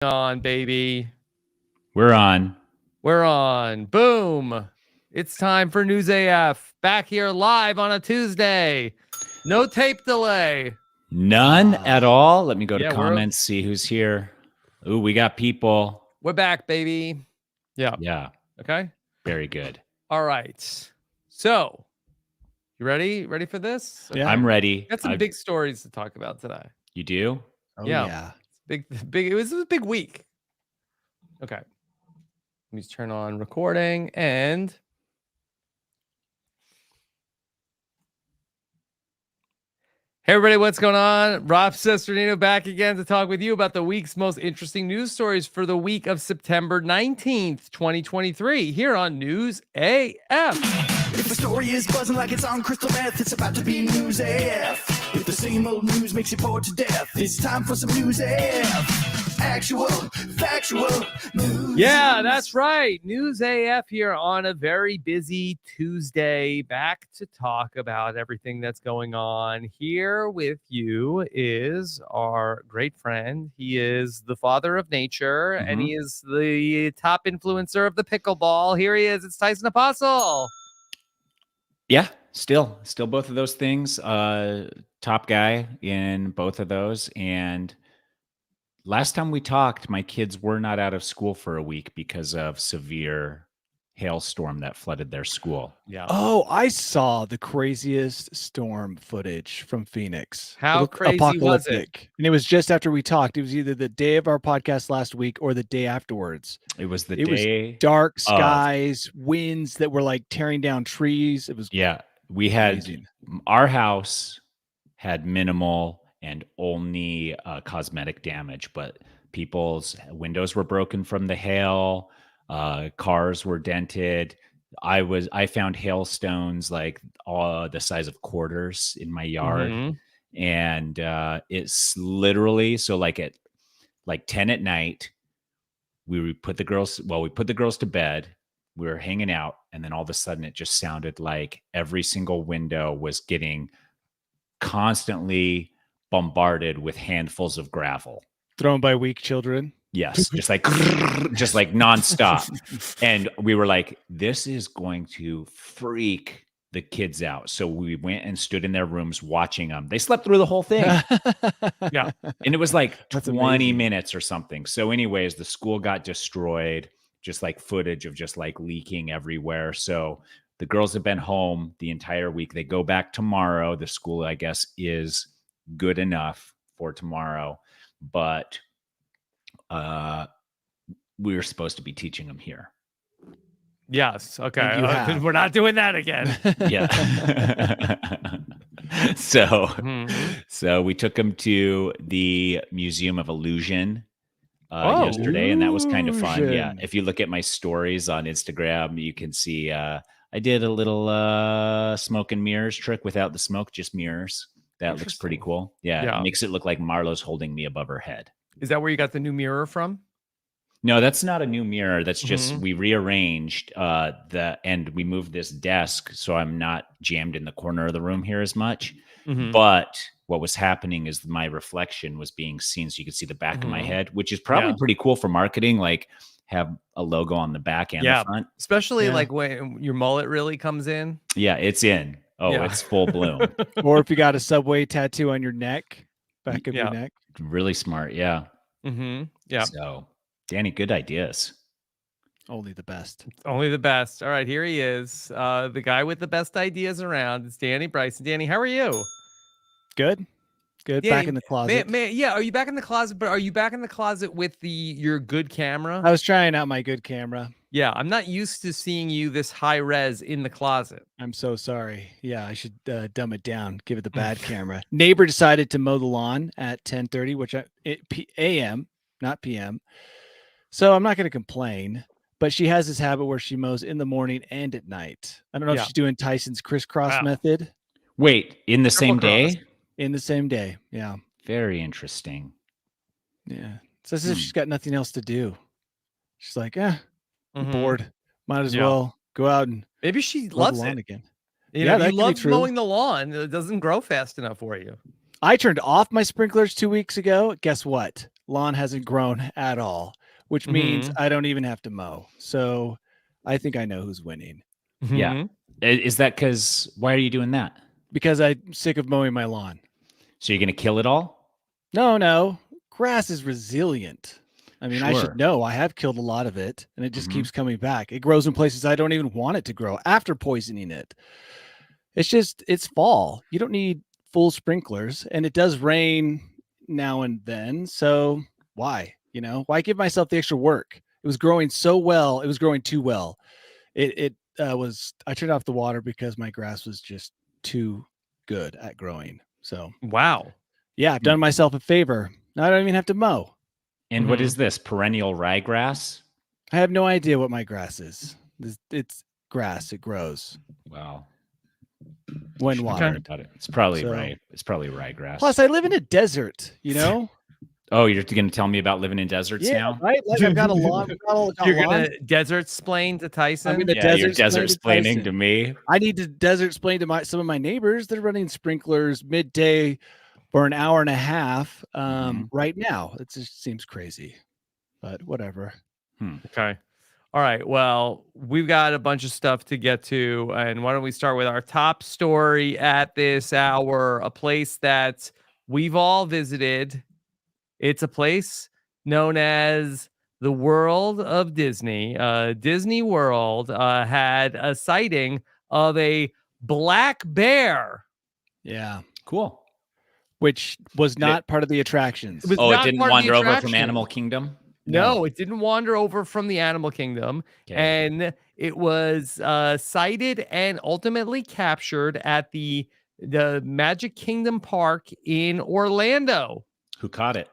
On, baby. We're on. We're on. Boom. It's time for News AF. Back here live on a Tuesday. No tape delay. None at all. Let me go to Yeah, comments, see who's here. Ooh, we got people. We're back, baby. Yeah. Yeah. Okay. Very good. All right. So, you ready? Ready for this? Okay. I'm ready. Got some big stories to talk about today. You do? Oh, yeah. Big. It was a big week. Okay. Let me just turn on recording and... Hey everybody, what's going on? Rob Cesternino back again to talk with you about the week's most interesting news stories for the week of September 19th, 2023, here on News AF. If the story is buzzing like it's on crystal meth, it's about to be News AF. If the same old news makes you bored to death, it's time for some News AF. Actual, factual news. Yeah, that's right. News AF here on a very busy Tuesday. Back to talk about everything that's going on. Here with you is our great friend. He is the father of nature, and he is the top influencer of the pickleball. Here he is. It's Tyson Apostol. Yeah, still both of those things. Top guy in both of those. And last time we talked, my kids were not out of school for a week because of severe hailstorm that flooded their school. Yeah. Oh, I saw the craziest storm footage from Phoenix. How crazy was it? And it was just after we talked. It was either the day of our podcast last week or the day afterwards. It was the day. Was dark skies, winds that were like tearing down trees. It was we had our house had minimal and only cosmetic damage, but people's windows were broken from the hail. Cars were dented. I found hailstones like the size of quarters in my yard. And it's literally, so like at like 10 at night, we put the girls to bed. We were hanging out, and then all of a sudden it just sounded like every single window was getting constantly bombarded with handfuls of gravel thrown by weak children. Yes, just like nonstop. And we were like, this is going to freak the kids out. So we went and stood in their rooms watching them. They slept through the whole thing. Yeah. And it was like That's 20 amazing. minutes or something. So anyways, the school got destroyed, just like footage of just like leaking everywhere. So the girls have been home the entire week. They go back tomorrow. The school, I guess, is good enough for tomorrow. But we were supposed to be teaching them here. Yes. Okay. We're not doing that again. Yeah. So we took them to the Museum of Illusion yesterday, and that was kind of fun. Yeah. If you look at my stories on Instagram, you can see I did a little smoke and mirrors trick without the smoke, just mirrors. That looks pretty cool. Yeah. It makes it look like Marlo's holding me above her head. Is that where you got the new mirror from? No, that's not a new mirror. That's just we rearranged and we moved this desk so I'm not jammed in the corner of the room here as much. But what was happening is my reflection was being seen, so you could see the back of my head, which is probably pretty cool for marketing. Like have a logo on the back and the front, especially like when your mullet really comes in. Yeah, it's in. Oh, it's full bloom. Or if you got a Subway tattoo on your neck, back of your neck. Really smart. Yeah. Yeah. So, Danny, good ideas. Only the best. Only the best. All right, here he is. The guy with the best ideas around. It's Danny Bryson. Danny, how are you? Good. Danny, back in the closet. Are you back in the closet? But are you back in the closet with your good camera? I was trying out my good camera. Yeah, I'm not used to seeing you this high res in the closet. I'm so sorry. Yeah, I should dumb it down. Give it the bad camera. Neighbor decided to mow the lawn at 10:30, which a.m., not p.m. So I'm not going to complain. But she has this habit where she mows in the morning and at night. I don't know if she's doing Tyson's crisscross method. Wait, in the same day? In the same day, yeah. Very interesting. Yeah. It's as if she's got nothing else to do. She's like, I'm bored. Might as well go out and maybe she loves it again. You love mowing the lawn. It doesn't grow fast enough for you. I turned off my sprinklers 2 weeks ago. Guess what? lawn hasn't grown at all, which means I don't even have to mow. So I think I know who's winning. Yeah. Is that because, why are you doing that? Because I'm sick of mowing my lawn. So you're going to kill it all? No. Grass is resilient. I mean, I Sure. should know. I have killed a lot of it, and it just keeps coming back. It grows in places I don't even want it to grow after poisoning it. It's fall. You don't need full sprinklers, and it does rain now and then. So why? Why give myself the extra work? It was growing so well. It was growing too well. I turned off the water because my grass was just too good at growing. So Wow. yeah, I've done myself a favor. Now I don't even have to mow. And what is this? Perennial ryegrass? I have no idea what my grass is. It's grass. It grows Wow. when watered. It's probably It's probably ryegrass. Plus, I live in a desert. Oh, you're going to tell me about living in deserts now? Right. Like I've got a lawn. You're gonna desert explain to Tyson. I'm gonna you're desert splaining to me. I need to desert explain to some of my neighbors. They're running sprinklers midday for an hour and a half right now. It just seems crazy, but whatever. Okay. All right. Well, we've got a bunch of stuff to get to. And why don't we start with our top story at this hour, a place that we've all visited. It's a place known as the World of Disney. Disney World had a sighting of a black bear. Yeah. Cool. Which was not part of the attractions. It didn't wander over from Animal Kingdom? No, it didn't wander over from the Animal Kingdom. Okay. And it was sighted and ultimately captured at the Magic Kingdom Park in Orlando. Who caught it?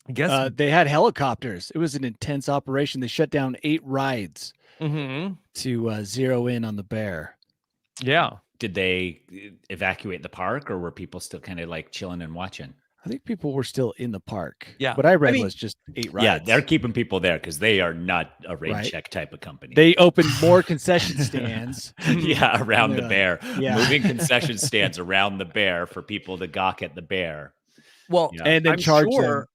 I guess they had helicopters. It was an intense operation. They shut down 8 rides to zero in on the bear. Yeah. Did they evacuate the park, or were people still kind of like chilling and watching? I think people were still in the park. Yeah. What I read was just 8 rides. Yeah, they're keeping people there because they are not a rain check type of company. They opened more concession stands. Around the bear. Yeah. Moving concession stands around the bear for people to gawk at the bear. Well, and then charge them.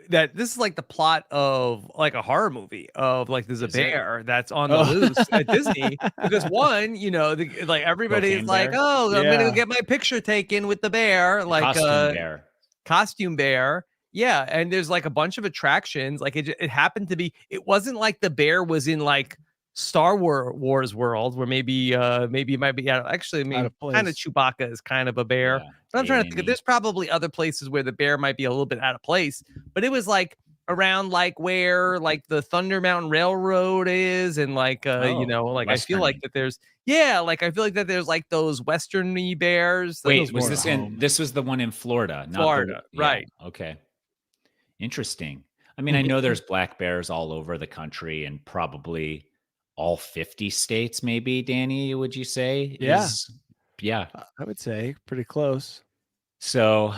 That this is like the plot of like a horror movie of like there's a bear that's on the loose at Disney because like everybody's like, I'm gonna get my picture taken with the bear, like costume bear. Yeah, and there's like a bunch of attractions. Like it happened to be. It wasn't like the bear was in like Star Wars world where maybe it might be actually. I mean, kind of Chewbacca is kind of a bear. Yeah. But I'm trying to think. There's probably other places where the bear might be a little bit out of place. But it was like around like where like the Thunder Mountain Railroad is, and like I feel like that there's I feel like that there's like those westerny bears. Wait, was this this was the one in Florida? Not Florida, right? Okay, interesting. I mean, I know there's black bears all over the country and probably all 50 states, maybe. Danny, would you say? Yeah, I would say pretty close. So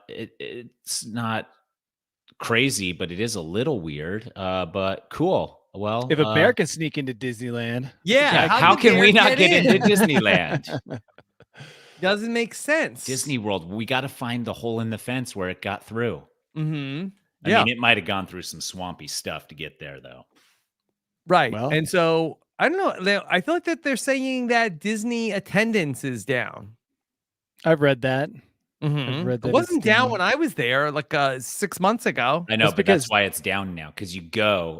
it's not crazy, but it is a little weird. But cool. Well, if a bear can sneak into Disneyland, how can we not get into Disneyland? Doesn't make sense. Disney World, we got to find the hole in the fence where it got through. I mean, it might have gone through some swampy stuff to get there, though. Right. Well, and so I don't know. I feel like that they're saying that Disney attendance is down. I've read that. I've read that it wasn't down when I was there like 6 months ago. I know, but that's why it's down now. Because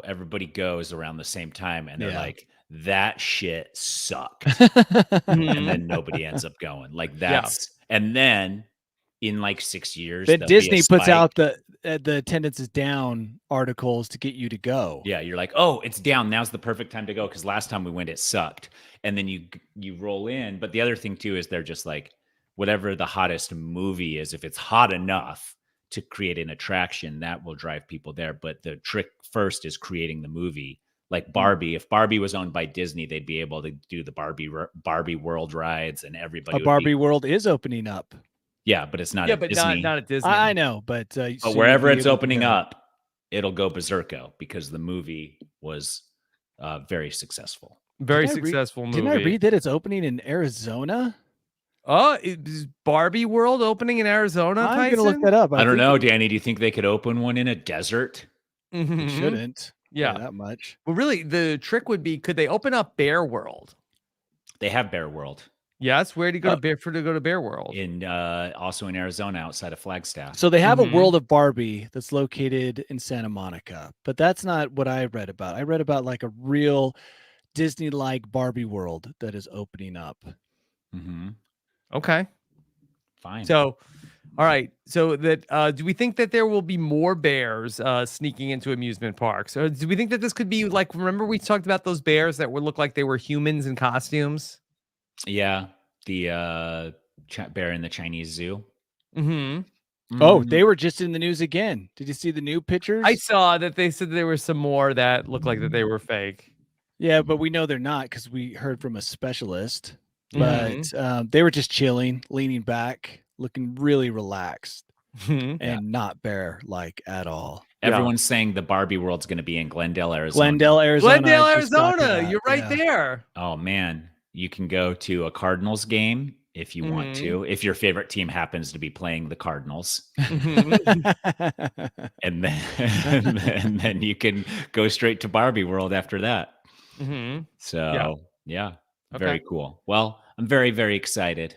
everybody goes around the same time and they're like, that shit sucked. And then nobody ends up going. Like that's, and then in like 6 years, then Disney puts out the attendance is down articles to get you to go. Yeah, you're like, oh, it's down. Now's the perfect time to go because last time we went, it sucked. And then you roll in. But the other thing too is they're just like, whatever the hottest movie is, if it's hot enough to create an attraction, that will drive people there. But the trick first is creating the movie. Like Barbie, if Barbie was owned by Disney, they'd be able to do the Barbie World rides, and everybody. Barbie World is opening up. Yeah, but it's not. Yeah, but Disney. not at Disney. I know, but wherever it's opening up, it'll go berserko because the movie was very successful. Very successful movie. Didn't I read that it's opening in Arizona? Oh, is Barbie World opening in Arizona, I'm Tyson? gonna look that up. I don't think know, Danny. Do you think they could open one in a desert? It Mhm. shouldn't. Yeah. That much. Well, really, the trick would be, could they open up Bear World? They have Bear World Yes. Where do you go to Bear World? in also in Arizona outside of Flagstaff. So they have Mhm. a World of Barbie that's located in Santa Monica, but that's not what I read about. I read about like a real Disney-like Barbie world that is opening up. Mm-hmm. Okay. Fine. So, all right. So that do we think that there will be more bears sneaking into amusement parks, or do we think that this could be like? Remember we talked about those bears that would look like they were humans in costumes? Yeah, the bear in the Chinese zoo. Mm-hmm. Oh, Mm, they were just in the news again. Did you see the new pictures? I saw that they said there were some more that looked like that they were fake. Yeah, but we know they're not because we heard from a specialist. Mhm. But they were just chilling, leaning back, looking really relaxed Mhm. and not bear-like at all. everyone's saying the Barbie world's going to be in Glendale, Arizona. Glendale, Arizona. Glendale, I just got to Arizona. that, You're right yeah. there. Oh man, you can go to a Cardinals game if you want to, if your favorite team happens to be playing the Cardinals. Mhm. And then you can go straight to Barbie World after that. Mhm. So yeah, Okay. very cool. Well, I'm very, very excited.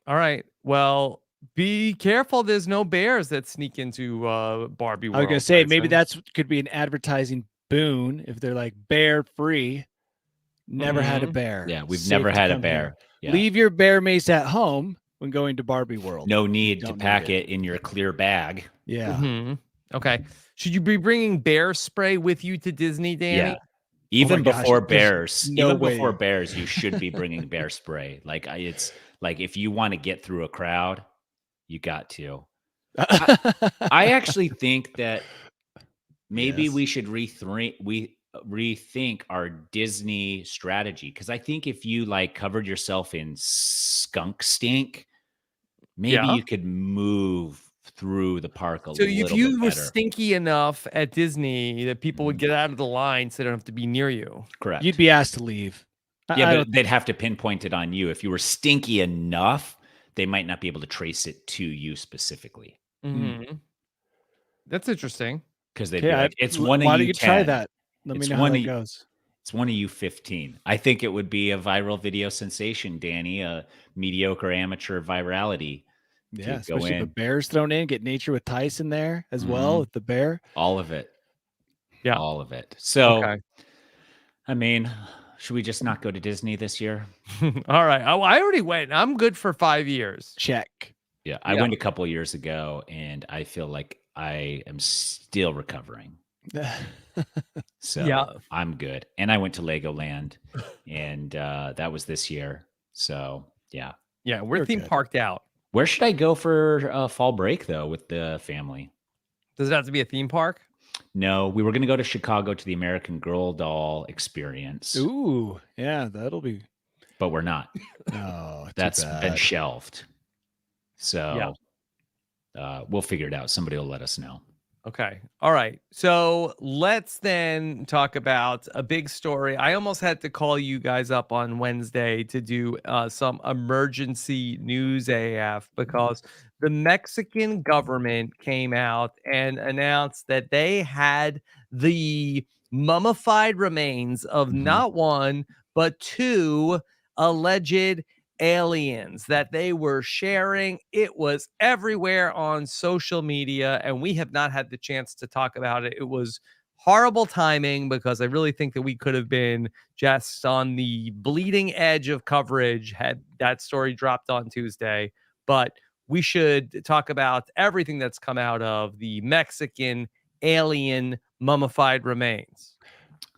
All right. Well, be careful. There's no bears that sneak into Barbie World. I was gonna say maybe Bryson. that's could be an advertising boon if they're like bear free. Never had a Mhm. bear. Yeah, we've Safe never to had a come here. bear. Yeah. Leave your bear mace at home when going to Barbie World. No need to Don't need pack it. it in your clear bag. Yeah. Mhm. Okay. Should you be bringing bear spray with you to Disney, Danny? Yeah. Even gosh, before there's bears, no even way. before bears, you should be bringing bear spray. Like it's like if you want to get through a crowd, you got to. I actually think that maybe Yes. we should rethink our Disney strategy, because I think if you like covered yourself in skunk stink, maybe Yeah. you could move through the park a So little if you bit were better. stinky enough at Disney that people would get out of the line so they don't have to be near you. Correct. You'd be asked to leave. Yeah, but they'd have to pinpoint it on you. If you were stinky enough, they might not be able to trace it to you specifically. Mhm. That's interesting. Because they'd be like, it's one Why of don't you you 10. try that? Let me It's know how one that of you- goes. It's one of you 15. I think it would be a viral video sensation, Danny, a mediocre amateur virality. Yeah, go especially if a in. bear's thrown in, get Nature with Tyson there as well Mhm. with the bear. All of it. Yeah. All of it. So, Okay. I mean, should we just not go to Disney this year? All right. Oh, I already went. I'm good for 5 years. Check. Yeah, I Yeah. went a couple years ago, and I feel like I am still recovering. So Yeah. I'm good. And I went to Legoland, and that was this year. So yeah. Yeah, we're You're theme good. parked out. Where should I go for fall break though with the family? Does it have to be a theme park? No, we were going to go to Chicago to the American Girl doll experience, Ooh, yeah, that'll be. but we're not. Oh, That's been shelved. So we'll figure it out. Somebody will let us know. Okay. All right. So let's then talk about a big story. I almost had to call you guys up on Wednesday to do some emergency news AF because the Mexican government came out and announced that they had the mummified remains of not one, but two alleged aliens that they were sharing. It was everywhere on social media, and we have not had the chance to talk about it. It was horrible timing because I really think that we could have been just on the bleeding edge of coverage had that story dropped on Tuesday. But we should talk about everything that's come out of the Mexican alien mummified remains.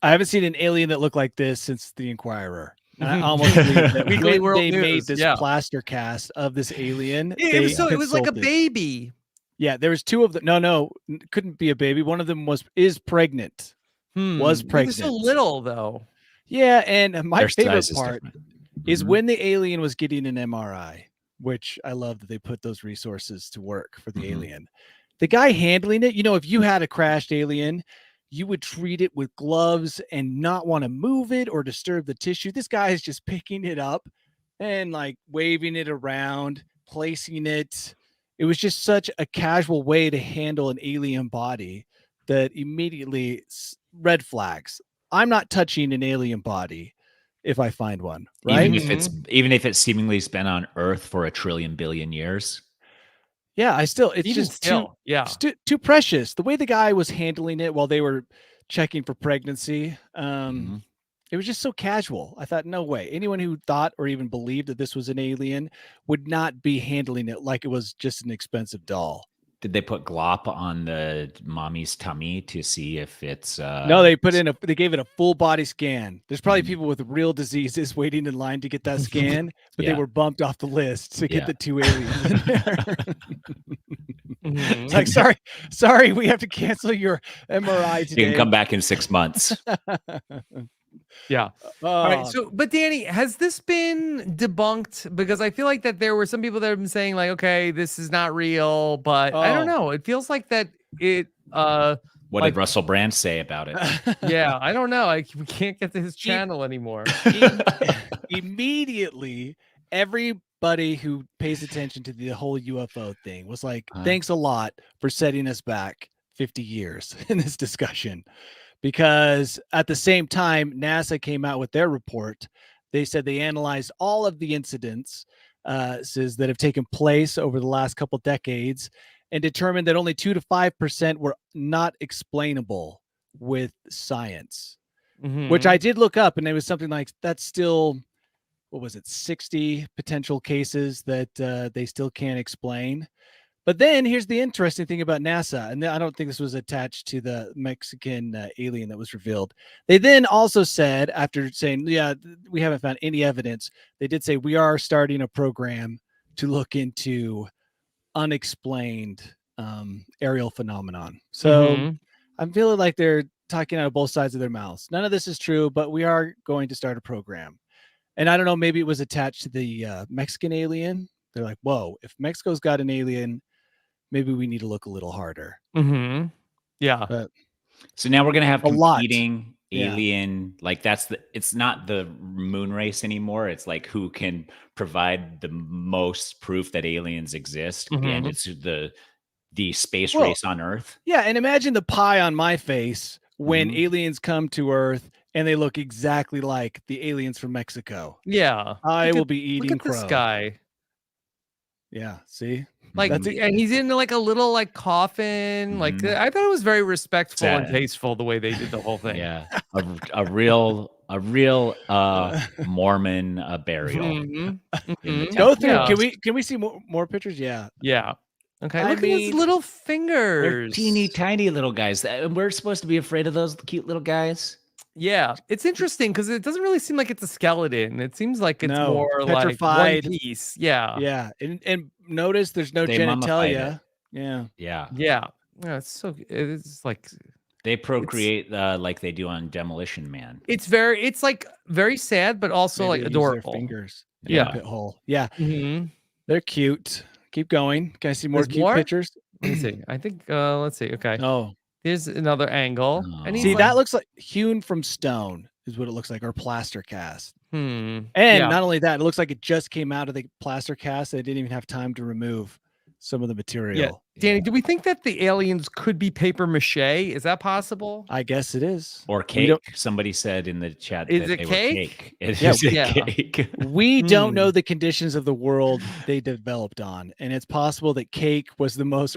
I haven't seen an alien that looked like this since the Inquirer. And I almost believe that Weekly when World they News, made this yeah. plaster cast of this alien, It was they it was like a consulted. baby. Yeah, there was two of them. No, couldn't be a baby. One of them is pregnant. Was He pregnant. was so little though. Yeah, and my Their favorite size is part different. is Mhm. when the alien was getting an MRI, which I love that they put those resources to work for the Mhm. alien. The guy handling it, if you had a crashed alien, you would treat it with gloves and not want to move it or disturb the tissue. This guy is just picking it up, and like waving it around, placing it. It was just such a casual way to handle an alien body that immediately red flags. I'm not touching an alien body if I find one, right? Even if it's seemingly been on Earth for 1 trillion billion years. Yeah, it's Even just still, yeah. too precious. The way the guy was handling it while they were checking for pregnancy, it was just so casual. I thought, no way. Anyone who thought or even believed that this was an alien would not be handling it like it was just an expensive doll. Did they put glop on the mommy's tummy to see if it's No, they gave it a full body scan. There's probably people with real diseases waiting in line to get that scan, but they were bumped off the list to get the 2 aliens in there. It's like, sorry, we have to cancel your MRI today. You can come back in 6 months. Yeah. All right. So, but Danny, has this been debunked? Because I feel like that there were some people that have been saying like, okay, this is not real, but I don't know. It feels like that it, what did Russell Brand say about it? Yeah, I don't know. We can't get to his channel anymore. Immediately, everybody who pays attention to the whole UFO thing was like, thanks a lot for setting us back 50 years in this discussion. Because at the same time, NASA came out with their report. They said they analyzed all of the incidents that have taken place over the last couple decades and determined that only 2 to 5% were not explainable with science, which I did look up, and it was something like that's still, what was it, 60 potential cases that they still can't explain. But then here's the interesting thing about NASA, and I don't think this was attached to the Mexican alien that was revealed. They then also said, after saying, yeah, we haven't found any evidence, they did say, we are starting a program to look into unexplained aerial phenomenon. So I'm feeling like they're talking out of both sides of their mouths. None of this is true, but we are going to start a program. And I don't know, maybe it was attached to the Mexican alien. They're like, whoa, if Mexico's got an alien, maybe we need to look a little harder. Yeah. But so now we're going to have competing Yeah. alien, like it's not the moon race anymore. It's like who can provide the most proof that aliens exist. And it's the space race on Earth. Yeah. And imagine the pie on my face when aliens come to Earth and they look exactly like the aliens from Mexico. Yeah. I will be eating look at crow. This guy. Yeah. See? Like, and he's in like a little like coffin. Like, I thought it was very respectful and tasteful the way they did the whole thing. Yeah, a real Mormon burial. Go through. Yeah. Can we see more pictures? Yeah. Yeah. Okay. Look at his little fingers. They're teeny tiny little guys. We're supposed to be afraid of those cute little guys. Yeah, it's interesting because it doesn't really seem like it's a skeleton. It seems like it's more petrified. Like one piece. Yeah. Yeah. And notice there's no genitalia. Yeah. Yeah. Yeah. Yeah. It's like they procreate like they do on Demolition Man. It's like very sad, but also like adorable. Their fingers. Yeah. Pit hole. Yeah. They're cute. Keep going. Can I see more cute pictures? Let me see. I think let's see. Okay. Oh. Here's another angle. And see, that looks like hewn from stone is what it looks like, or plaster cast. And not only that, it looks like it just came out of the plaster cast. They didn't even have time to remove some of the material. Yeah. Danny, do we think that the aliens could be paper mache? Is that possible? I guess it is. Or cake. Somebody said in the chat is that it they cake? Were cake. It is cake. We don't know the conditions of the world they developed on. And it's possible that cake was the most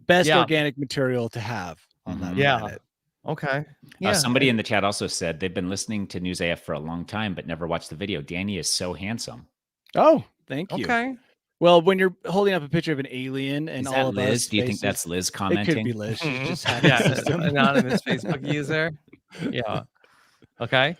best organic material to have on that planet. Okay. Yeah. Somebody in the chat also said they've been listening to News AF for a long time, but never watched the video. Danny is so handsome. Oh, thank you. Okay. Well, when you're holding up a picture of an alien and all of Liz? us, Do you think that's Liz commenting? It could be Liz. She's just an anonymous Facebook user. Yeah. Okay.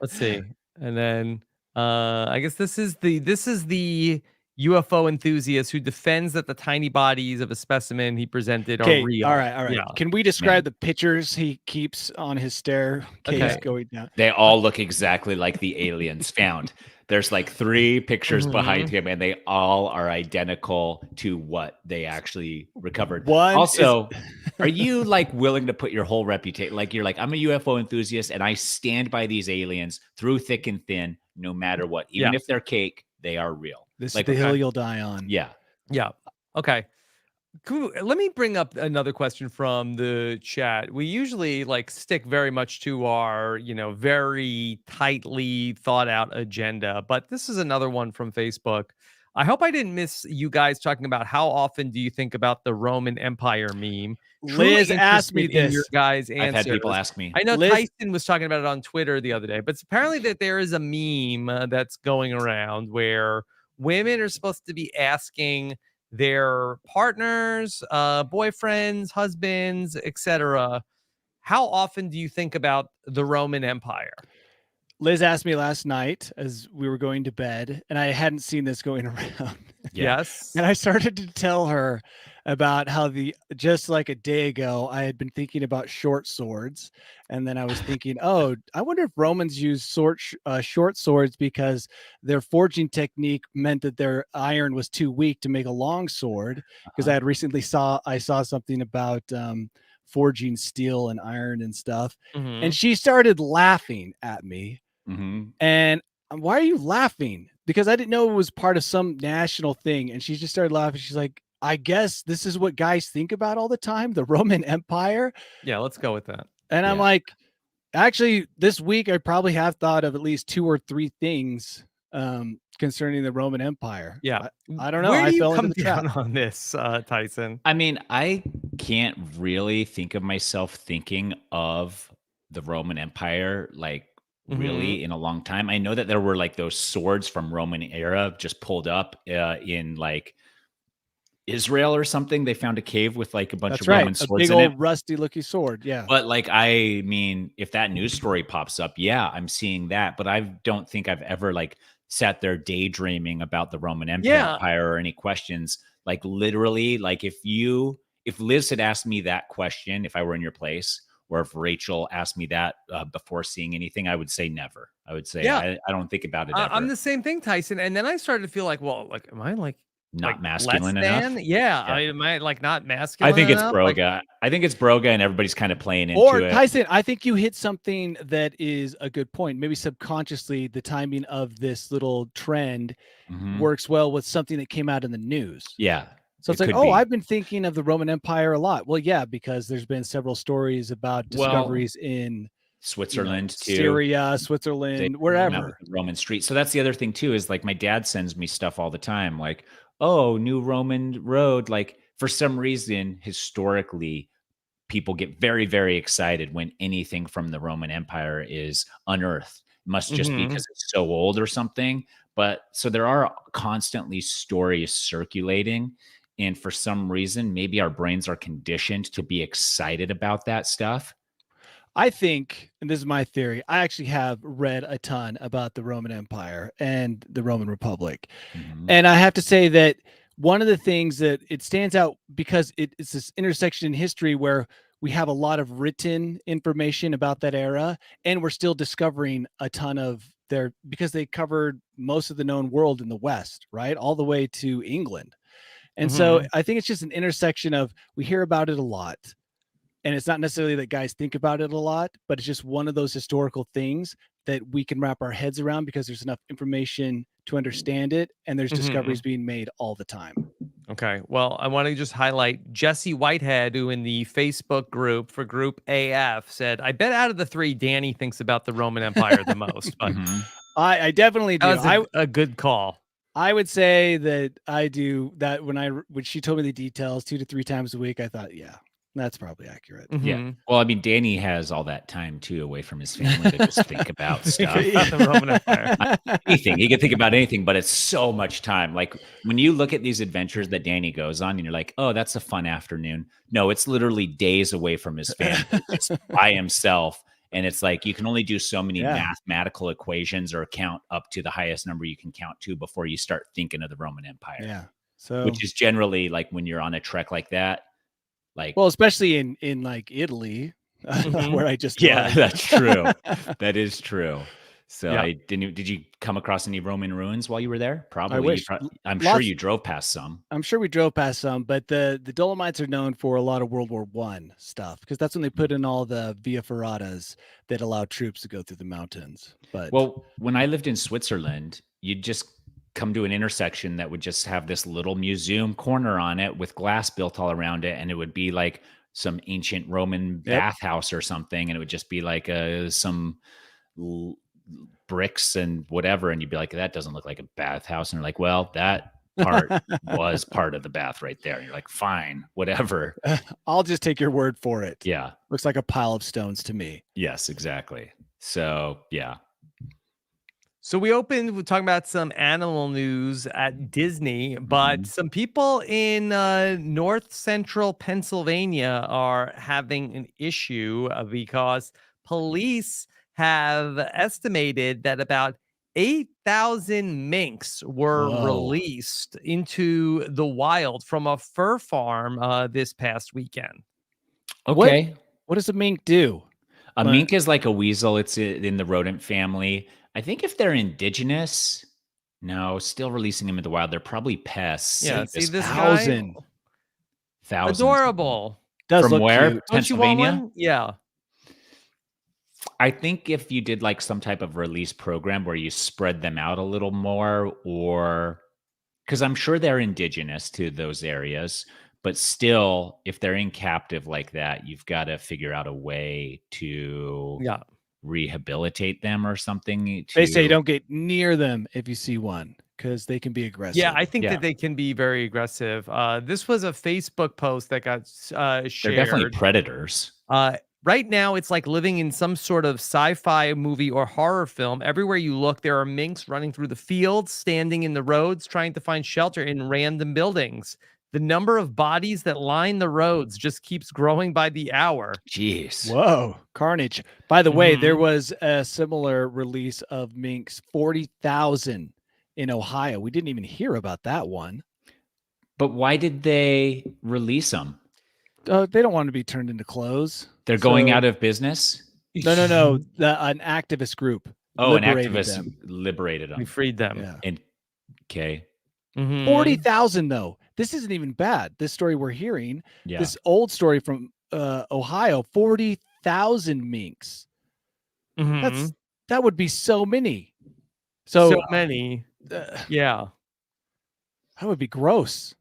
Let's see. And then I guess this is the UFO enthusiast who defends that the tiny bodies of a specimen he presented are real. All right. Yeah. Can we describe the pictures he keeps on his staircase going down? They all look exactly like the aliens found. There's like 3 pictures behind him, and they all are identical to what they actually recovered. Are you like willing to put your whole reputation? Like you're like, I'm a UFO enthusiast, and I stand by these aliens through thick and thin. no matter what. Even if they're cake, they are real. This like is the hill you'll die on. Yeah. Yeah. Okay. Cool. Let me bring up another question from the chat. We usually like stick very much to our, very tightly thought out agenda, but this is another one from Facebook. I hope I didn't miss you guys talking about how often do you think about the Roman Empire meme? Liz asked me In your this. guys' answers. I've had people ask me. I know Liz- Tyson was talking about it on Twitter the other day, but it's apparently that there is a meme that's going around where women are supposed to be asking their partners, boyfriends, husbands, etc. How often do you think about the Roman Empire? Liz asked me last night as we were going to bed, and I hadn't seen this going around. Yes. And I started to tell her about how just like a day ago, I had been thinking about short swords. And then I was thinking, oh, I wonder if Romans used short swords because their forging technique meant that their iron was too weak to make a long sword. Because I had recently saw something about forging steel and iron and stuff. Mhm. And she started laughing at me. And why are you laughing? Because I didn't know it was part of some national thing. And she just started laughing. She's like, I guess this is what guys think about all the time, the Roman Empire. Yeah, let's go with that. And I'm like, actually, this week I probably have thought of at least 2 or 3 things concerning the Roman Empire. Yeah. I don't know. Where do I you fell come into the down trap. on this, Tyson? I mean, I can't really think of myself thinking of the Roman Empire like really in a long time. I know that there were like those swords from Roman era just pulled up in like Israel or something. They found a cave with like a bunch of Roman swords big in old it. rusty looking sword. Yeah. But like, I mean, if that news story pops up, yeah, I'm seeing that. But I don't think I've ever like sat there daydreaming about the Roman Empire or any questions. Like literally, like if Liz had asked me that question, if I were in your place, or if Rachel asked me that before seeing anything, I would say never. I would say, I don't think about it ever. I'm the same thing, Tyson. And then I started to feel like, well, like, am I like not masculine enough? Yeah. Am I like not masculine I think it's enough? broga. I think it's broga and everybody's kind of playing into Or it. Tyson, I think you hit something that is a good point. Maybe subconsciously, the timing of this little trend works well with something that came out in the news. Yeah. So it's like, I've been thinking of the Roman Empire a lot. Well, yeah, because there's been several stories about discoveries in Switzerland, too. Syria, Switzerland, wherever. The Roman street. So that's the other thing too, is like my dad sends me stuff all the time. Like, oh, new Roman road. Like for some reason, historically, people get very, very excited when anything from the Roman Empire is unearthed. It must just be because it's so old or something. But so there are constantly stories circulating. And for some reason, maybe our brains are conditioned to be excited about that stuff. I think, and this is my theory, I actually have read a ton about the Roman Empire and the Roman Republic. And I have to say that one of the things that it stands out because it's this intersection in history where we have a lot of written information about that era, and we're still discovering a ton of because they covered most of the known world in the West, right? All the way to England. And so I think it's just an intersection of, we hear about it a lot, and it's not necessarily that guys think about it a lot, but it's just one of those historical things that we can wrap our heads around because there's enough information to understand it. And there's discoveries being made all the time. Okay. Well, I want to just highlight Jesse Whitehead, who in the Facebook group for Group AF said, I bet out of the 3, Danny thinks about the Roman Empire the most. But I definitely do. That was a good call. I would say that I do that when she told me the details 2 to 3 times a week, I thought, yeah, that's probably accurate. Yeah. Well, I mean, Danny has all that time too away from his family to just think about stuff. The Roman Empire. Anything. He can think about anything, but it's so much time. Like when you look at these adventures that Danny goes on and you're like, oh, that's a fun afternoon. No, it's literally days away from his family, just by himself. And it's like, you can only do so many mathematical equations or count up to the highest number you can count to before you start thinking of the Roman Empire. Yeah. So, which is generally like when you're on a trek like that, like, well, especially in like Italy, where I just that's true. That is true. So Yeah. I didn't. Did you come across any Roman ruins while you were there? Probably. I wish. I'm sure Lots- you drove past some. I'm sure we drove past some, but the Dolomites are known for a lot of World War I stuff because that's when they put in all the via ferratas that allow troops to go through the mountains. But Well, when I lived in Switzerland, you'd just come to an intersection that would just have this little museum corner on it with glass built all around it, and it would be like some ancient Roman bathhouse or something, and it would just be like some bricks and whatever, and you'd be like, that doesn't look like a bathhouse, and they're like, well, that part was part of the bath right there. And you're like, fine, whatever. I'll just take your word for it. Yeah. Looks like a pile of stones to me. Yes, exactly. So yeah. So we opened with talking about some animal news at Disney, but some people in north central Pennsylvania are having an issue because police have estimated that about 8,000 minks were released into the wild from a fur farm this past weekend. Okay. What does a mink do? A mink is like a weasel. It's in the rodent family. I think if they're indigenous, no, still releasing them in the wild. They're probably pests. Yeah, see this thousand. guy? Thousands. Adorable. Does From look where? cute. Don't you want Pennsylvania? one? Yeah. I think if you did like some type of release program where you spread them out a little more, or because I'm sure they're indigenous to those areas, but still, if they're in captive like that, you've got to figure out a way to rehabilitate them or something. They say don't get near them if you see one because they can be aggressive. Yeah, I think that they can be very aggressive. This was a Facebook post that got shared. They're definitely predators. Right now, it's like living in some sort of sci-fi movie or horror film. Everywhere you look, there are minks running through the fields, standing in the roads, trying to find shelter in random buildings. The number of bodies that line the roads just keeps growing by the hour. Jeez. Whoa, carnage. By the way, there was a similar release of minks, 40,000 in Ohio. We didn't even hear about that one. But why did they release them? They don't want to be turned into clothes. They're going out of business? No. An activist group. An activist liberated them. We freed them. Yeah. And okay. 40,000 though. This isn't even bad. This story we're hearing, this old story from Ohio, 40,000 minks. That would be so many. So many. Yeah. That would be gross.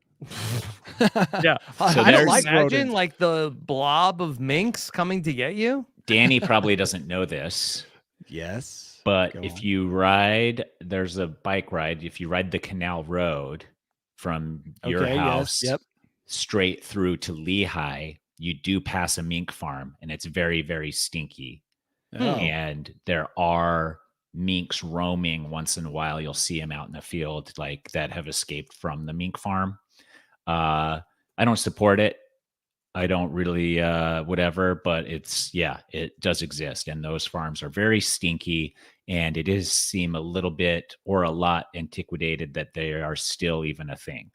Yeah. So I don't like imagine rodents. like the blob of minks coming to get you. Danny probably doesn't know this. Yes. But if you ride, there's a bike ride. If you ride the Canal Road from your house straight through to Lehigh, you do pass a mink farm, and it's very, very stinky. And there are minks roaming once in a while. You'll see them out in the field like that have escaped from the mink farm. I don't support it. I don't really whatever, but it does exist. And those farms are very stinky, and it does seem a little bit or a lot antiquated that they are still even a thing.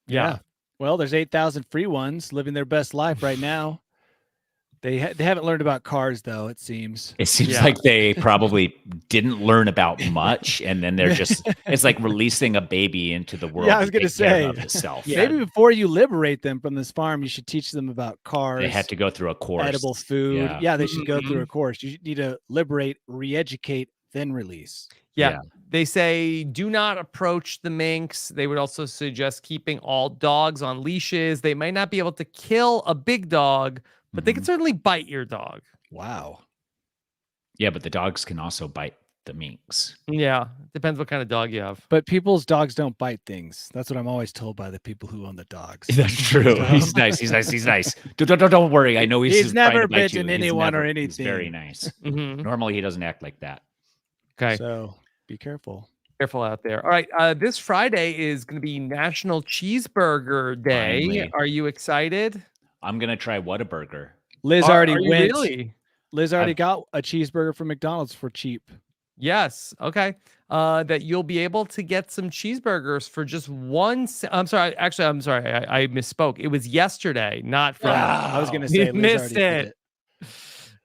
Yeah. Well, there's 8,000 free ones living their best life right now. They haven't learned about cars, though, it seems. It seems like they probably didn't learn about much, and then they're just, it's like releasing a baby into the world. Yeah, I was going to say, maybe before you liberate them from this farm, you should teach them about cars. They had to go through a course. Edible food. Yeah, they should go through a course. You need to liberate, re-educate, then release. Yeah. They say do not approach the minks. They would also suggest keeping all dogs on leashes. They might not be able to kill a big dog, but they can certainly bite your dog. Wow. Yeah, but the dogs can also bite the minks. Yeah, depends what kind of dog you have. But people's dogs don't bite things. That's what I'm always told by the people who own the dogs. That's true. He's nice. He's nice. He's nice. Don't worry. I know he's never bitten anyone or anything. He's very nice. Normally, he doesn't act like that. Okay. So be careful. Careful out there. All right. This Friday is going to be National Cheeseburger Day. Finally. Are you excited? I'm going to try Whataburger. Liz already went. Really? Liz already got a cheeseburger from McDonald's for cheap. Yes. Okay. That you'll be able to get some cheeseburgers for just I'm sorry. Actually, I'm sorry. I misspoke. It was yesterday, not Friday. I was going to say You missed it.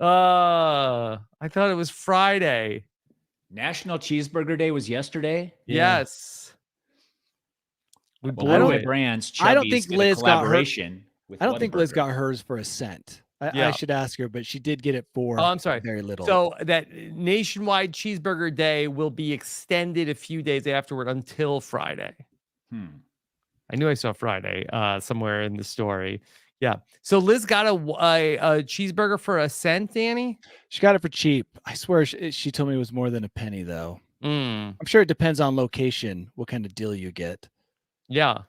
I thought it was Friday. National Cheeseburger Day was yesterday. Yeah. Yes. We Well, blew one of my it. brands, I don't Chubby's, think did a Liz got her- collaboration with I don't think Liz Whataburger. got hers for a cent. I Yeah. should ask her, but she did get it for Oh, I'm sorry. very little. So that nationwide cheeseburger day will be extended a few days afterward until Friday. I knew I saw Friday somewhere in the story. Yeah. So Liz got a cheeseburger for a cent, Danny? She got it for cheap. I swear she told me it was more than a penny, though. Mm, I'm sure it depends on location, what kind of deal you get. yeah.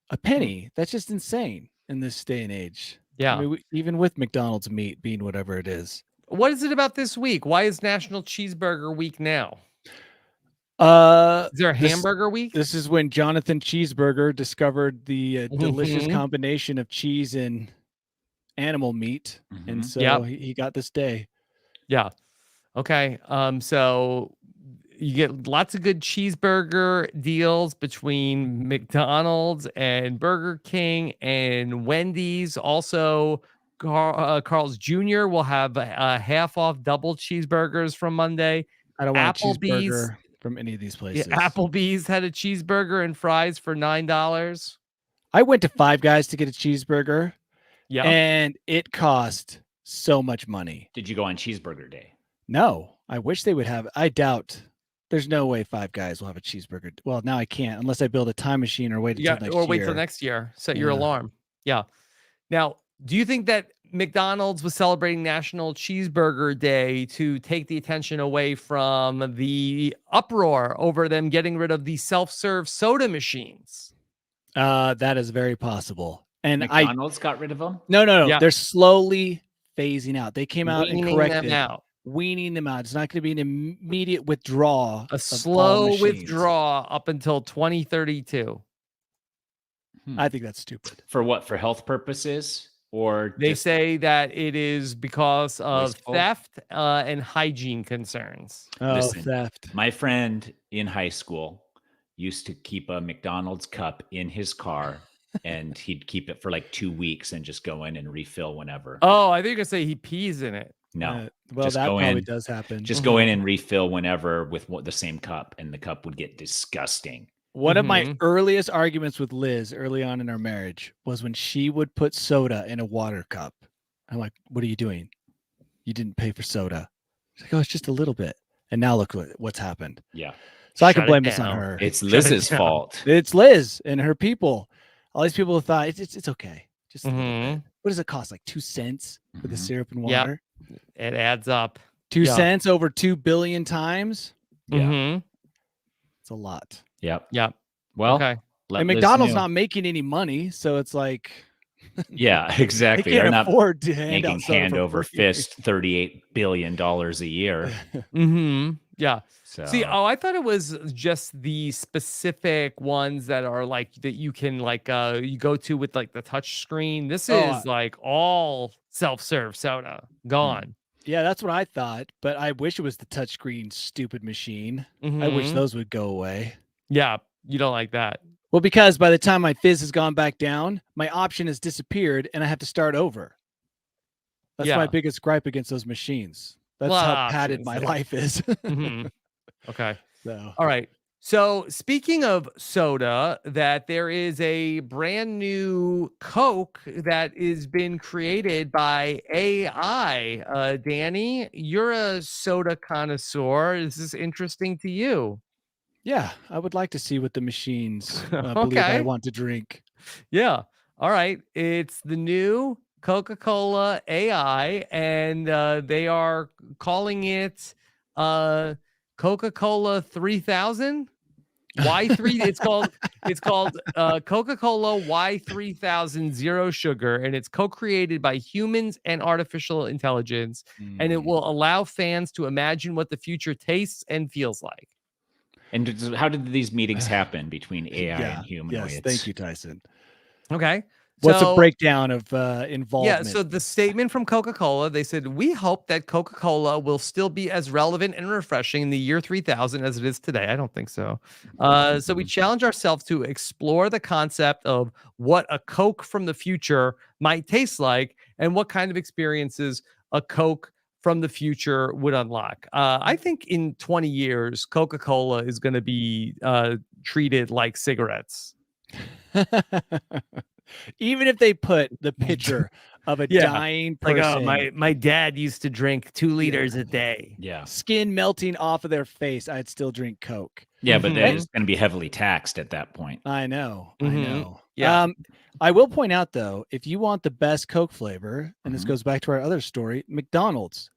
A penny, that's just insane in this day and age. Yeah. I mean, even with McDonald's meat being whatever it is. What is it about this week? Why is National Cheeseburger Week now? Is Is there a hamburger week? This is when Jonathan Cheeseburger discovered the delicious Mhm. combination of cheese and animal meat. And Mhm. so Yep. he got this day. Yeah. Okay. So you get lots of good cheeseburger deals between McDonald's and Burger King and Wendy's. Also, Carl's Jr. will have a half off double cheeseburgers from Monday. I don't want a Applebee's- cheeseburger from any of these Yeah, places. Applebee's had a cheeseburger and fries for $9. I went to Five Guys to get a cheeseburger, Yeah. and it cost so much money. Did you go on Cheeseburger Day? No, I wish they would have. I doubt. There's no way Five Guys will have a cheeseburger. Well, now I can't unless I build a time machine or wait until next year. Or wait till next year. Set your Yeah. alarm. Yeah. Now, do you think that McDonald's was celebrating National Cheeseburger Day to take the attention away from the uproar over them getting rid of the self-serve soda machines? That is very possible. And McDonald's got rid of them? No. Yeah. They're slowly phasing out. They came out and Weaning corrected, them out. weaning them out. It's not going to be an immediate withdrawal. A of all slow machines. withdrawal up until 2032. I think that's stupid. For what? For health purposes? Or They just- say that it is because of Wasteful? theft and hygiene concerns. Oh, Listen, theft. my friend in high school used to keep a McDonald's cup in his car and he'd keep it for like 2 weeks and just go in and refill whenever. Oh, I think you're gonna say he pees in it. No, Well, just that go probably in- does happen. just go in and refill whenever with the same cup, and the cup would get disgusting. One of my Mhm. earliest arguments with Liz early on in our marriage was when she would put soda in a water cup. I'm like, what are you doing? You didn't pay for soda. She's like, oh, it's just a little bit. And now look what's happened. Yeah, So I Shut can it blame this down. on her. it's Shut it Liz's down. fault. It's Liz and her people. All these people thought it's okay. Just a little Mhm. bit. What does it cost? Like 2 cents for the Mhm. syrup and Yep. water? It adds up. 2 Yeah. cents over 2 billion times? Yeah. Mhm. It's a lot. Yep. Yep. Well, Okay. let And Liz McDonald's know. not making any money, so it's like Yeah, they exactly. They're can't not afford to hand making out soda hand for over free. fist $38 billion a year. Mm-hmm. Yeah. So See, I thought it was just the specific ones that are like that you can like you go to with like the touch screen. This Oh, is like all self-serve soda gone. Yeah, that's what I thought, but I wish it was the touchscreen stupid machine. I wish Mhm. those would go away. Yeah, you don't like that. Well, because by the time my fizz has gone back down, my option has disappeared and I have to start over. That's my Yeah. biggest gripe against those machines. That's Lot how of padded options my there. life is. Mhm. Okay. So All right. So speaking of soda, that there is a brand new Coke that is been created by AI. Danny, you're a soda connoisseur. Is this interesting to you? yeah, I would like to see what the machines believe I Okay. want to drink. Yeah. All right. It's the new Coca-Cola AI, and they are calling it Coca-Cola 3000. Y3. It's called Coca-Cola Y3000 Zero Sugar, and it's co-created by humans and artificial intelligence, and it will allow fans to imagine what the future tastes and feels like. And how did these meetings happen between AI and humanoids? Yes, thank you, Tyson. Okay. What's So- a breakdown of Yeah, involvement? so the statement from Coca-Cola, they said, we hope that Coca-Cola will still be as relevant and refreshing in the year 3000 as it is today. I don't think so. So we challenge ourselves to explore the concept of what a Coke from the future might taste like and what kind of experiences a Coke from the future would unlock. I think in 20 years, Coca-Cola is going to be treated like cigarettes. Even if they put the picture of a Yeah, dying Like, person, my dad used to drink 2 liters a day. Yeah. skin melting off of their face, I'd still drink Coke. Yeah, but Mhm. they're just going to be heavily taxed at that point. I know. I Mhm. know. Yeah. I will point out though, if you want the best Coke flavor, and this Mhm. goes back to our other story, McDonald's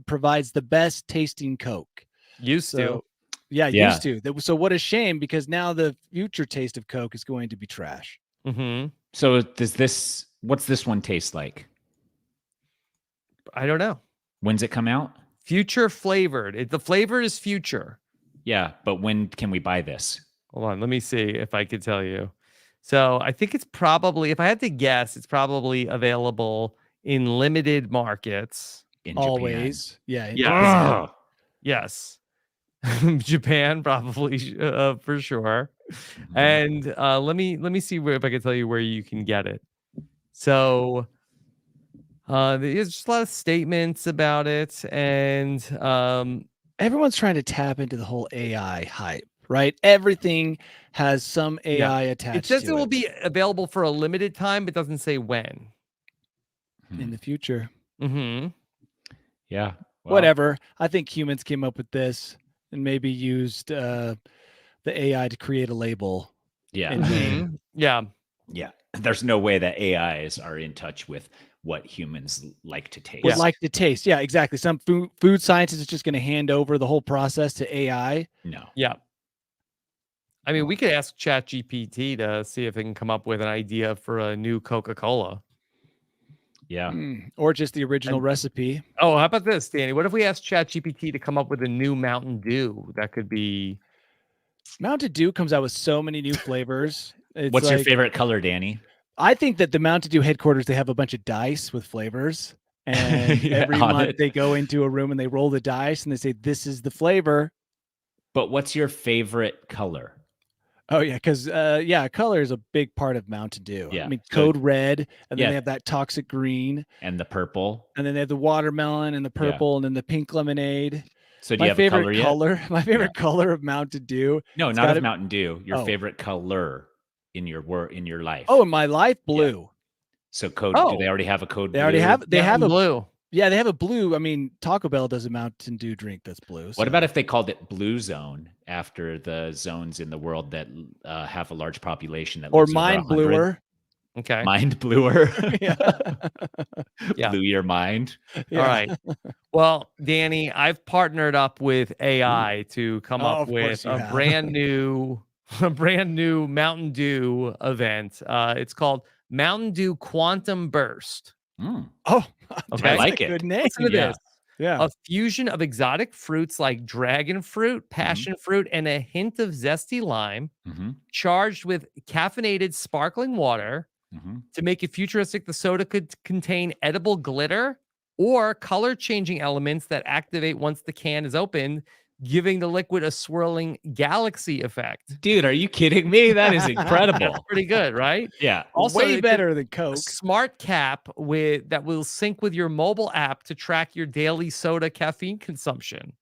provides the best tasting Coke. Used to. So, yeah, Yeah. used to. So what a shame, because now the future taste of Coke is going to be trash. Mm-hmm. So what's this one taste like? I don't know. When's it come out? Future flavored. The flavor is future. Yeah, but when can we buy this? Hold on. Let me see if I could tell you. So I think it's probably, if I had to guess, it's probably available in limited markets. In Always. Yeah. in Yeah. Japan. Japan. Yes. Japan, probably for sure. Mhm. And let me see if I can tell you where you can get it. So there's just a lot of statements about it, and Everyone's trying to tap into the whole AI hype, right? Everything has some AI attached it says to it will be available for a limited time, but doesn't say when. in the future. Mm-hmm. Yeah. well, Whatever. I think humans came up with this and maybe used the AI to create a label. Yeah. in vain. Mm-hmm. Yeah. Yeah. There's no way that AIs are in touch with what humans like to taste. Would like to taste. Yeah, exactly. Some food scientist is just going to hand over the whole process to AI. No. Yeah. I mean, we could ask ChatGPT to see if it can come up with an idea for a new Coca-Cola. Yeah. Or just the original recipe. Oh, how about this, Danny? What if we asked ChatGPT to come up with a new Mountain Dew that could be? Mountain Dew comes out with so many new flavors. It's What's your like- favorite color, Danny? I think that the Mountain Dew headquarters, they have a bunch of dice with flavors. And Yeah, every on month it. they go into a room and they roll the dice and they say, this is the flavor. But what's your favorite color? Oh, yeah. Because, color is a big part of Mountain Dew. Yeah, I mean, so- code red, and then Yeah. they have that toxic green, And the purple. and then they have the watermelon and the Yeah. purple, and then the pink lemonade. So do My you have a color favorite yet? color, my favorite color of Mountain Dew. No, it's not gotta- of Mountain Dew. Your Oh. favorite color in your life. Oh, in my life, blue. So code. Oh. Do they already have a code? They already blue? have. They have Mountain a Blue. Yeah, they have a blue. I mean, Taco Bell does a Mountain Dew drink that's blue. What so- about if they called it Blue Zone after the zones in the world that have a large population that or lives over Mind 100? Bluer? Okay. Mind bluer. Yeah. Yeah. Blew your mind. Yeah. All right. Well, Danny, I've partnered up with AI to come Oh, up of course with you a have. brand new Mountain Dew event. It's called Mountain Dew Quantum Burst. Mm. Oh, Okay. that's like a it. good name. Listen to Yeah. this. Yeah. A fusion of exotic fruits like dragon fruit, passion fruit, and a hint of zesty lime, Mm-hmm. charged with caffeinated sparkling water. Mm-hmm. To make it futuristic, the soda could contain edible glitter or color-changing elements that activate once the can is opened, giving the liquid a swirling galaxy effect. Dude, are you kidding me? That is That's incredible. pretty good, right? Yeah. Also, Way it could- better than A Coke. smart cap that will sync with your mobile app to track your daily soda caffeine consumption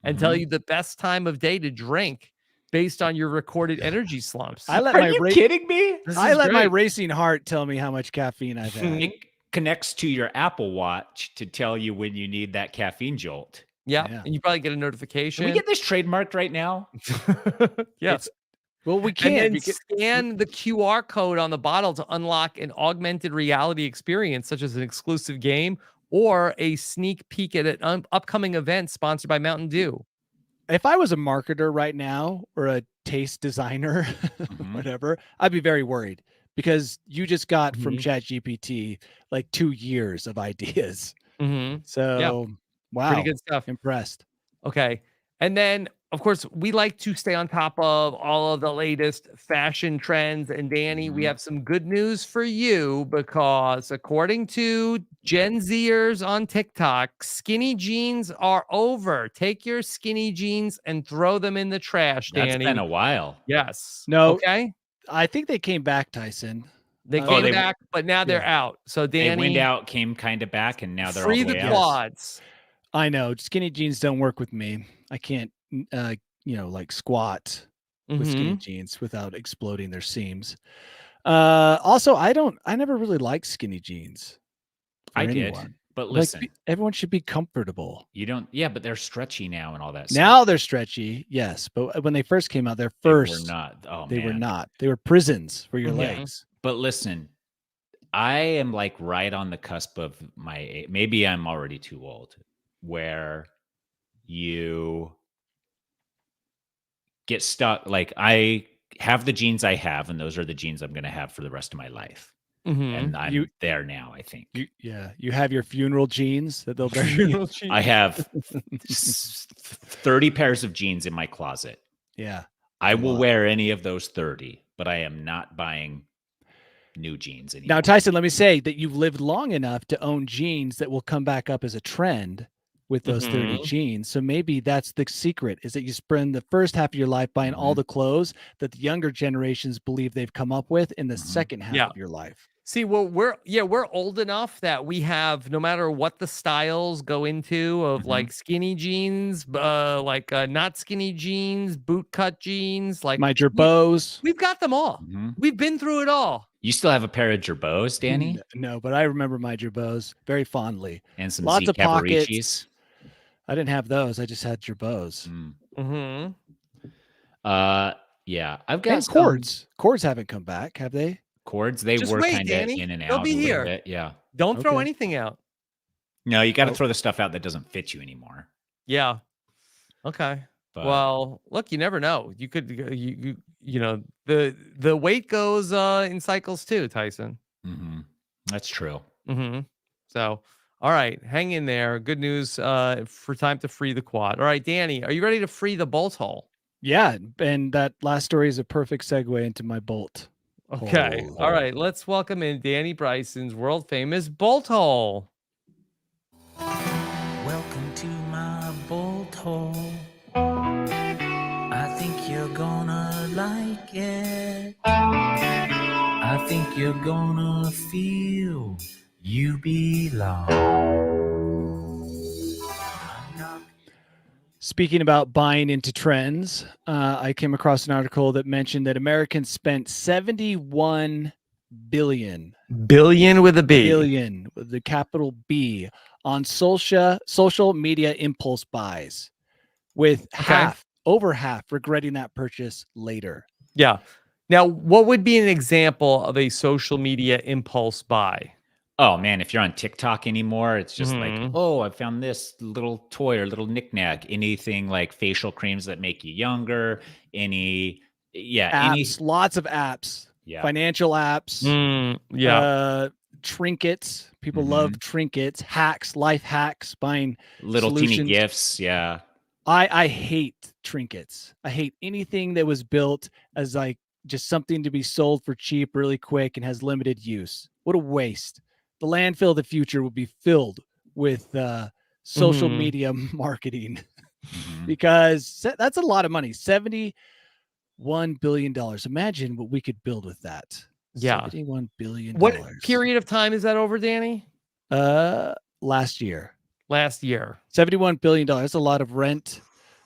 and tell Mhm. you the best time of day to drink based on your recorded energy slumps. I let Are my you ra- kidding me? This I is let my great. racing heart tell me how much caffeine I've had. It connects to your Apple Watch to tell you when you need that caffeine jolt. Yeah, Yeah. and you probably get a Can notification. we get this trademarked right now? Yes. Well, we And can't. then because- scan the QR code on the bottle to unlock an augmented reality experience, such as an exclusive game or a sneak peek at an upcoming event sponsored by Mountain Dew. if I was a marketer right now or a taste designer, Mhm. whatever, I'd be very worried because you just got from Mhm. ChatGPT like 2 years of ideas. Mm-hmm. So, wow, Pretty good stuff. impressed. Okay. And then, of course, we like to stay on top of all of the latest fashion trends. And Danny, we Mhm. have some good news for you because according to Gen Zers on TikTok, skinny jeans are over. Take your skinny jeans and throw them in the trash, That's Danny. been a while. Yes. No. Okay. I think they came back, Tyson. They Oh, came they- back, but now they're out. So They Danny, went out, came kind of back, and now they're all free the the way out. quads. I know skinny jeans don't work with me. I can't, like squat with skinny jeans without exploding their seams. Also, I never really liked skinny jeans for I did, anyone. but Like listen, everyone should be comfortable. you don't. Yeah, but they're stretchy now and all that stuff. Now they're stretchy, yes, but when they first came out, They were not. Oh they man, were not. They were prisons for your Mhm. legs. But listen, I am like right on the cusp of maybe I'm already too old, where you get stuck. Like I have the jeans I have, and those are the jeans I'm going to have for the rest of my life. And I'm there now, I think. You have your funeral jeans that they'll bury you. I have 30 pairs of jeans in my closet. Yeah. I will wear any of those 30, but I am not buying new jeans anymore. Now, Tyson, let me say that you've lived long enough to own jeans that will come back up as a trend with those 30 jeans. So maybe that's the secret, is that you spend the first half of your life buying all the clothes that the younger generations believe they've come up with in the second half of your life. See, well, we're old enough that we have, no matter what the styles go into of like skinny jeans, not skinny jeans, boot cut jeans, like my Jerbots. We've got them all. We've been through it all. You still have a pair of Jerbots, Danny? No, but I remember my Jerbots very fondly. And some lots of pockets. Cavaricis. I didn't have those. I just had Jerbots. Yeah, I've got and cords. Cords haven't come back, have they? Cords, they were kind of in and out. They'll be here. Bit. Yeah. Don't throw anything out. No, you got to throw the stuff out that doesn't fit you anymore. Yeah. Okay. But, well, look, you never know. You could, you know, the weight goes in cycles too, Tyson. That's true. So, all right, hang in there. Good news for time to free the quad. All right, Danny, are you ready to free the bolt hole? Yeah, and that last story is a perfect segue into my bolt. Okay. All right, let's welcome in Danny Bryson's world famous bolt hole. Welcome to my bolt hole. I think you're gonna like it. I think you're gonna feel you belong. Speaking about buying into trends, I came across an article that mentioned that Americans spent $71 billion with a B, billion with the capital B, on social media impulse buys, with over half regretting that purchase later. Yeah. Now, what would be an example of a social media impulse buy? Oh man, if you're on TikTok anymore, it's just like, oh, I found this little toy or little knickknack. Anything like facial creams that make you younger. Apps, lots of apps. Yeah. Financial apps. Trinkets. People love trinkets. Hacks, life hacks, buying little solutions. Teeny gifts. Yeah. I hate trinkets. I hate anything that was built as like just something to be sold for cheap really quick and has limited use. What a waste. The landfill of the future would be filled with social media marketing because that's a lot of money. $71 billion. Imagine what we could build with that. Yeah. $71 billion. What period of time is that over, Danny? Last year. $71 billion. That's a lot of rent.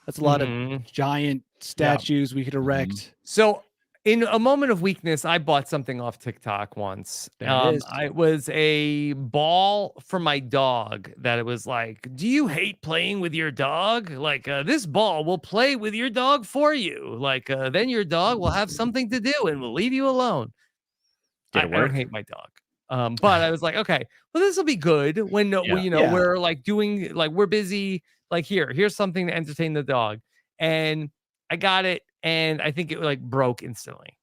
That's a lot of giant statues we could erect. So in a moment of weakness, I bought something off TikTok once. It was a ball for my dog that it was like, do you hate playing with your dog? Like, this ball will play with your dog for you. Like, then your dog will have something to do and will leave you alone. Did it work? I don't hate my dog. But I was like, okay, well, this will be good when, we're like doing, like, we're busy. Like, here's something to entertain the dog. And I got it. And I think it like broke instantly.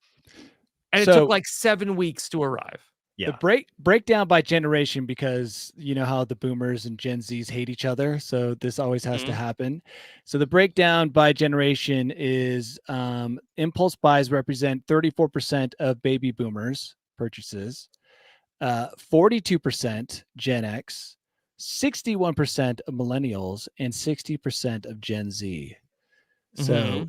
And it took like 7 weeks to arrive. Yeah. The breakdown by generation, because you know how the boomers and Gen Zs hate each other. So this always has to happen. So the breakdown by generation is impulse buys represent 34% of baby boomers purchases, 42% Gen X, 61% of millennials, and 60% of Gen Z. So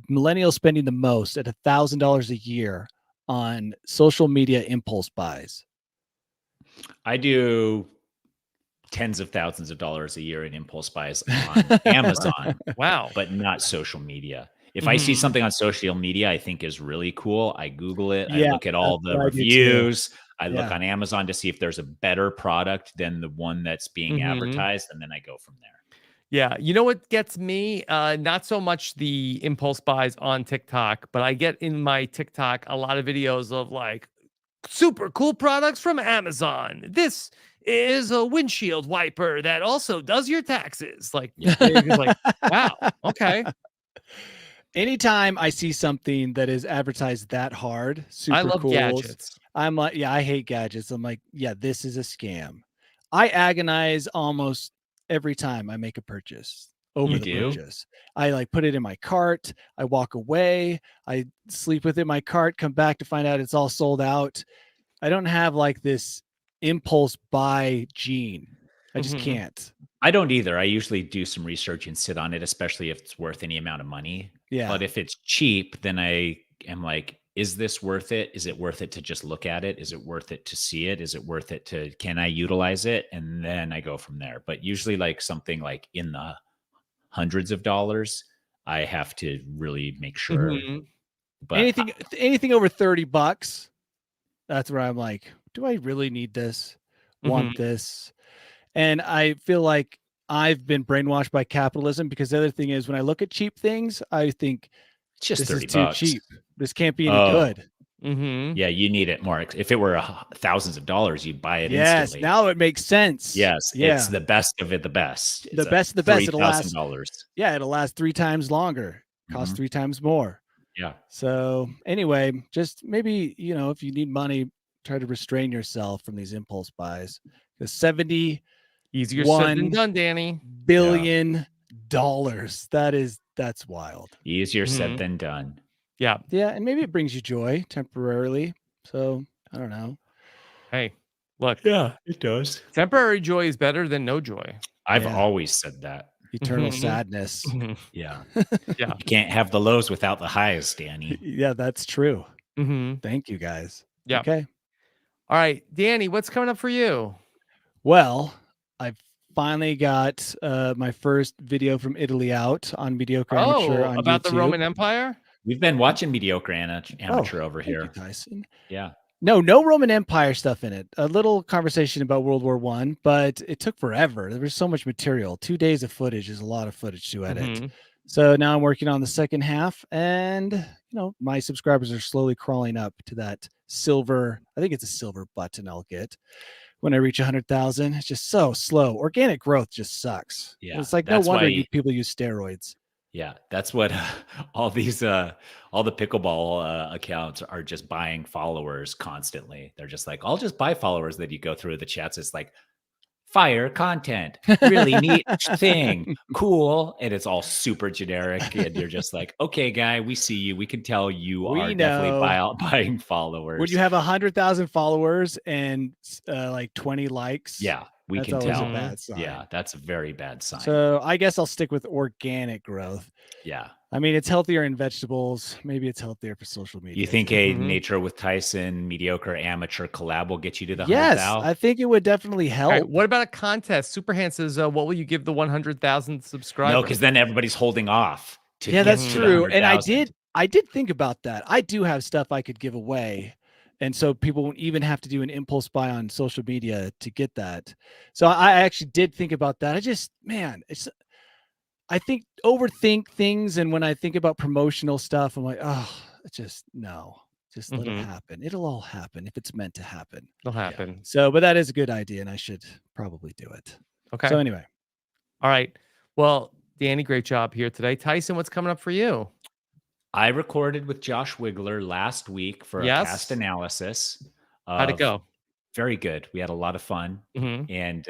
millennials spending the most at $1,000 a year on social media impulse buys. I do tens of thousands of dollars a year in impulse buys on Amazon, Wow. but not social media. If I see something on social media I think is really cool, I Google it. I Yeah, look at all that's the what I do too. reviews. I look Yeah. on Amazon to see if there's a better product than the one that's being advertised, and then I go from there. Yeah. You know what gets me? Not so much the impulse buys on TikTok, but I get in my TikTok a lot of videos of like super cool products from Amazon. This is a windshield wiper that also does your taxes. Like, you're just like, wow, okay. Anytime I see something that is advertised that hard, super I love cool, gadgets. I'm like, yeah, I hate gadgets. I'm like, yeah, this is a scam. I agonize almost every time I make a purchase over You the do? purchase. I like put it in my cart. I walk away. I sleep with it in my cart, come back to find out it's all sold out. I don't have like this impulse buy gene. I just can't. I don't either. I usually do some research and sit on it, especially if it's worth any amount of money. Yeah. But if it's cheap, then I am like, is this worth it? Is it worth it to just look at it? Is it worth it to see it? Is it worth it to, can I utilize it? And then I go from there. But usually like something like in the hundreds of dollars, I have to really make sure. But anything over $30, that's where I'm like, do I really need this? Want this? And I feel like I've been brainwashed by capitalism, because the other thing is when I look at cheap things, I think it's just this $30. is too cheap. This can't be any good. Yeah, you need it more. If it were thousands of dollars, you'd buy it Yes, instantly. now it makes sense. Yes, Yeah. it's the best of it, the best. The best of the best. It'll last $3,000. Yeah, it'll last 3 times longer, cost 3 times more. Yeah. So anyway, just maybe, if you need money, try to restrain yourself from these impulse buys. The easier said than done, Danny. $billion. That's wild. Easier said than done. Yeah. Yeah, and maybe it brings you joy temporarily. So I don't know. Hey, look. Yeah, it does. Temporary joy is better than no joy. I've always said that. Eternal sadness. Yeah. Yeah. You can't have the lows without the highs, Danny. Yeah, that's true. Thank you, guys. Yeah. Okay. All right, Danny, what's coming up for you? Well, I've finally got my first video from Italy out on Mediocre Amateur on about YouTube. the Roman Empire? We've been watching Mediocre Amateur over here. Thank you, Tyson. Yeah. No Roman Empire stuff in it. A little conversation about World War I, but it took forever. There was so much material. 2 days of footage is a lot of footage to edit. So now I'm working on the second half, and my subscribers are slowly crawling up to that silver. I think it's a silver button I'll get when I reach 100,000. It's just so slow. Organic growth just sucks. Yeah, it's like no wonder people use steroids. Yeah, that's what all the pickleball accounts are, just buying followers constantly. They're just like, I'll just buy followers. That you go through the chats. It's like, fire content, really neat thing, cool, and it's all super generic. And you're just like, okay, guy, we see you. We can tell you are definitely buying followers. When you have 100,000 followers and like 20 likes, yeah, we that's can tell. A bad sign. Yeah, that's a very bad sign. So I guess I'll stick with organic growth. Yeah. I mean, it's healthier in vegetables. Maybe it's healthier for social media. You think a Nature with Tyson Mediocre Amateur collab will get you to the 100,000? Yes, I think it would definitely help. Right, what about a contest? Superhand says, what will you give the 100,000 subscribers? No, because then everybody's holding off. Yeah, that's true. And I did think about that. I do have stuff I could give away. And so people won't even have to do an impulse buy on social media to get that. So I actually did think about that. I think overthink things. And when I think about promotional stuff, I'm like, just let it happen. It'll all happen if it's meant to happen. It'll happen. Yeah. So, but that is a good idea, and I should probably do it. Okay. So anyway. All right. Well, Danny, great job here today. Tyson, what's coming up for you? I recorded with Josh Wigler last week for a cast analysis. How'd it go? Very good. We had a lot of fun, and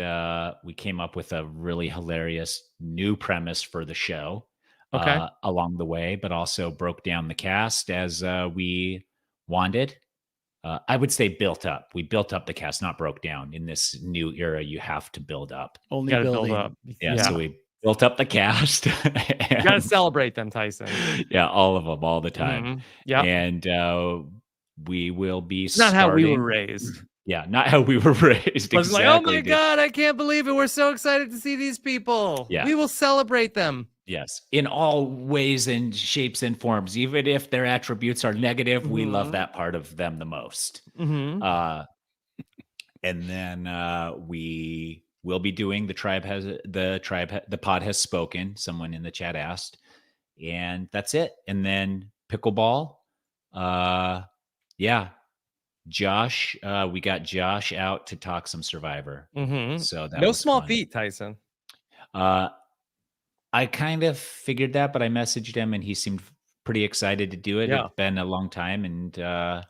we came up with a really hilarious new premise for the show along the way, but also broke down the cast as we wanted. I would say built up. We built up the cast, not broke down. In this new era, you have to build up. Only build up. Yeah, so we built up the cast. You got to celebrate them, Tyson. Yeah, all of them, all the time. Yeah. And we will be It's not how we were raised. Yeah, not how we were raised. I was Exactly. like, oh my God, I can't believe it. We're so excited to see these people. Yeah. We will celebrate them. Yes, in all ways and shapes and forms. Even if their attributes are negative, we love that part of them the most. And then we will be doing the pod has spoken. Someone in the chat asked, and that's it. And then pickleball. Yeah, Josh. We got Josh out to talk some Survivor. So that no was small fun. feat, Tyson. I kind of figured that, but I messaged him and he seemed pretty excited to do it. Yeah. It's been a long time, and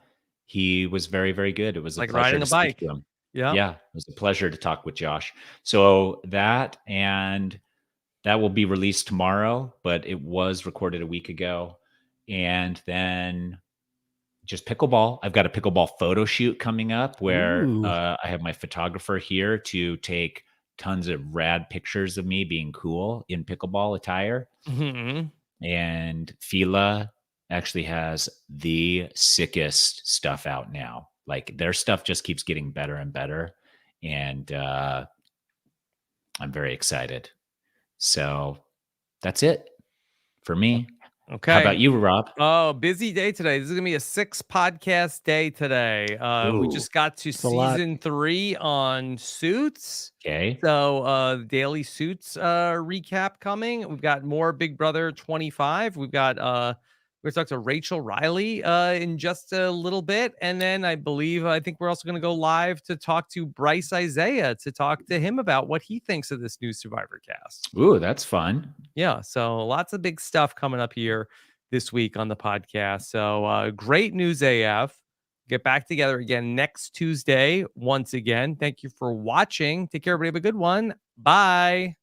he was very, very good. It was like a pleasure riding to a bike. speak to him. Yeah. Yeah, it was a pleasure to talk with Josh. So that will be released tomorrow, but it was recorded a week ago. And then just pickleball. I've got a pickleball photo shoot coming up where I have my photographer here to take tons of rad pictures of me being cool in pickleball attire. And Fila actually has the sickest stuff out now. Like their stuff just keeps getting better and better. And I'm very excited. So that's it for me. Okay. How about you, Rob? Oh, busy day today. This is going to be a 6 podcast day today. We just got to season 3 on Suits. Okay. So daily Suits recap coming. We've got more Big Brother 25. We've got we're going to talk to Rachel Riley in just a little bit. And then I think we're also going to go live to talk to Bryce Isaiah to talk to him about what he thinks of this new Survivor cast. Ooh, that's fun. Yeah. So lots of big stuff coming up here this week on the podcast. So great news AF. Get back together again next Tuesday. Once again, thank you for watching. Take care, everybody. Have a good one. Bye.